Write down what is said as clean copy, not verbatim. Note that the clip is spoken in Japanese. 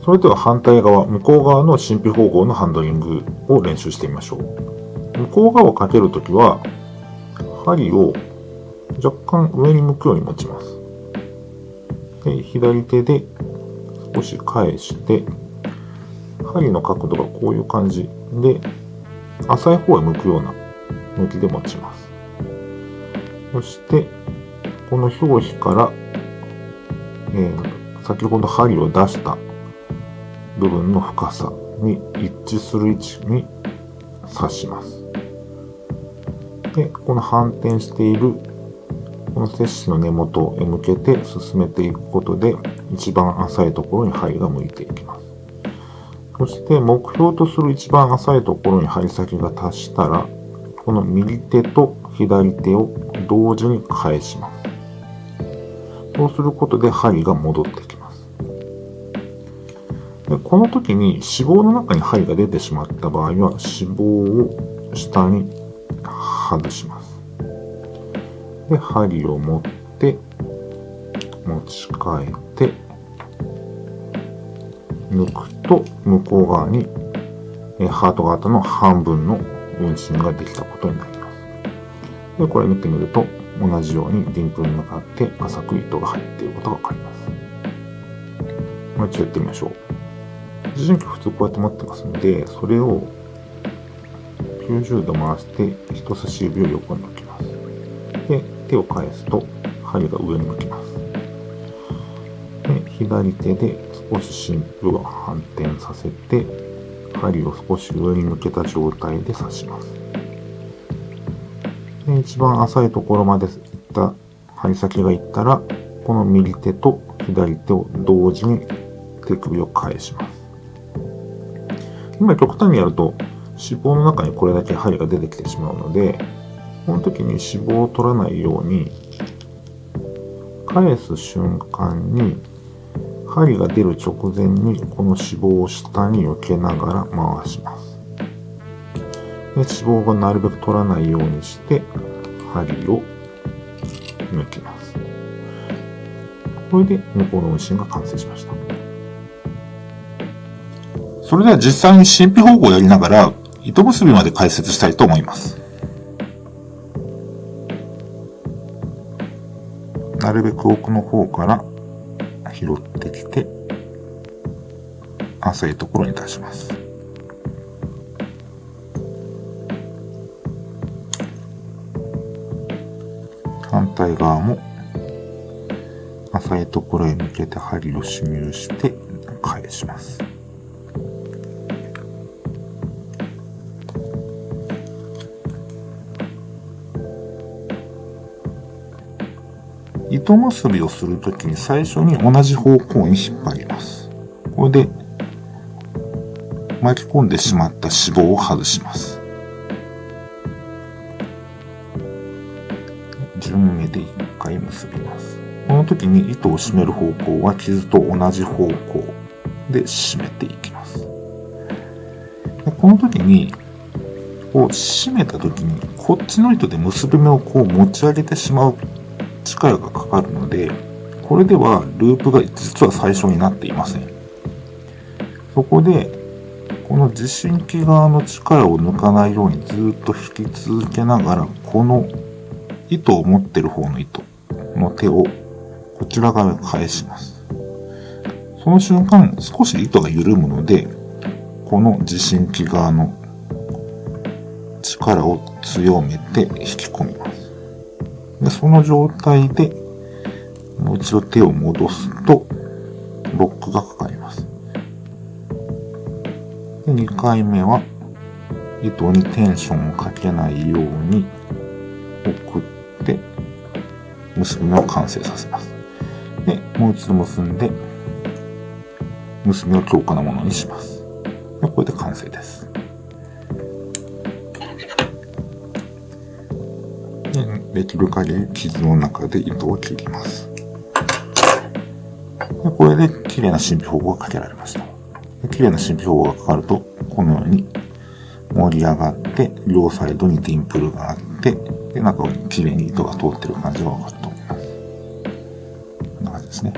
それでは反対側、向こう側の真皮縫合のハンドリングを練習してみましょう。向こう側をかけるときは、針を若干上に向くように持ちます。で、左手で少し返して、針の角度がこういう感じで、浅い方へ向くような向きで持ちます。そして、この表皮から、先ほど針を出した部分の深さに一致する位置に刺します。で、この反転しているこの切歯の根元へ向けて進めていくことで、一番浅いところに針が向いていきます。そして目標とする一番浅いところに針先が達したら、この右手と左手を同時に返します。そうすることで針が戻ってきます。で、この時に脂肪の中に針が出てしまった場合は、脂肪を下に外します。で、針を持って持ち替えて抜くと、向こう側にハート型の半分の運針ができたことになります。で、これ見てみると同じようにディンプルに向かって浅く糸が入っていることがわかります。もう一度やってみましょう。自信器普通こうやって持ってますので、それを90度回して人差し指を横に置きます。で、手を返すと針が上に向きます。で、左手で少し新婦を反転させて、針を少し上に向けた状態で刺します。で、一番浅いところまでいった針先がいったら、この右手と左手を同時に手首を返します。今極端にやると脂肪の中にこれだけ針が出てきてしまうので、この時に脂肪を取らないように、返す瞬間に針が出る直前にこの脂肪を下に避けながら回します。で、脂肪がなるべく取らないようにして針を抜きます。これで向こうの運針が完成しました。それでは実際に真皮縫合をやりながら糸結びまで解説したいと思います。なるべく奥の方から拾ってきて、浅いところに出します。反対側も浅いところへ向けて針を侵入して返します。糸結びをするときに最初に同じ方向に引っ張ります。これで巻き込んでしまった脂肪を外します。順目で1回結びます。この時に糸を締める方向は傷と同じ方向で締めていきます。で、この時にこう締めた時にこっちの糸で結び目をこう持ち上げてしまう力がかかるので、これではループが実は最初になっていません。そこでこの持針器側の力を抜かないようにずっと引き続けながら、この糸を持ってる方の糸の手をこちら側に返します。その瞬間少し糸が緩むので、この持針器側の力を強めて引き込みます。で、その状態でもう一度手を戻すとロックがかかります。で、2回目は糸にテンションをかけないように送って結び目を完成させます。で、もう一度結んで結びを強化なものにします。で、これで完成です。できる限り傷の中で糸を切ります。で、これで綺麗な真皮縫合がかけられました。綺麗な真皮縫合がかかるとこのように盛り上がって両サイドにディンプルがあって、で、中に綺麗に糸が通ってる感じがわかると思います。こんな感じですね。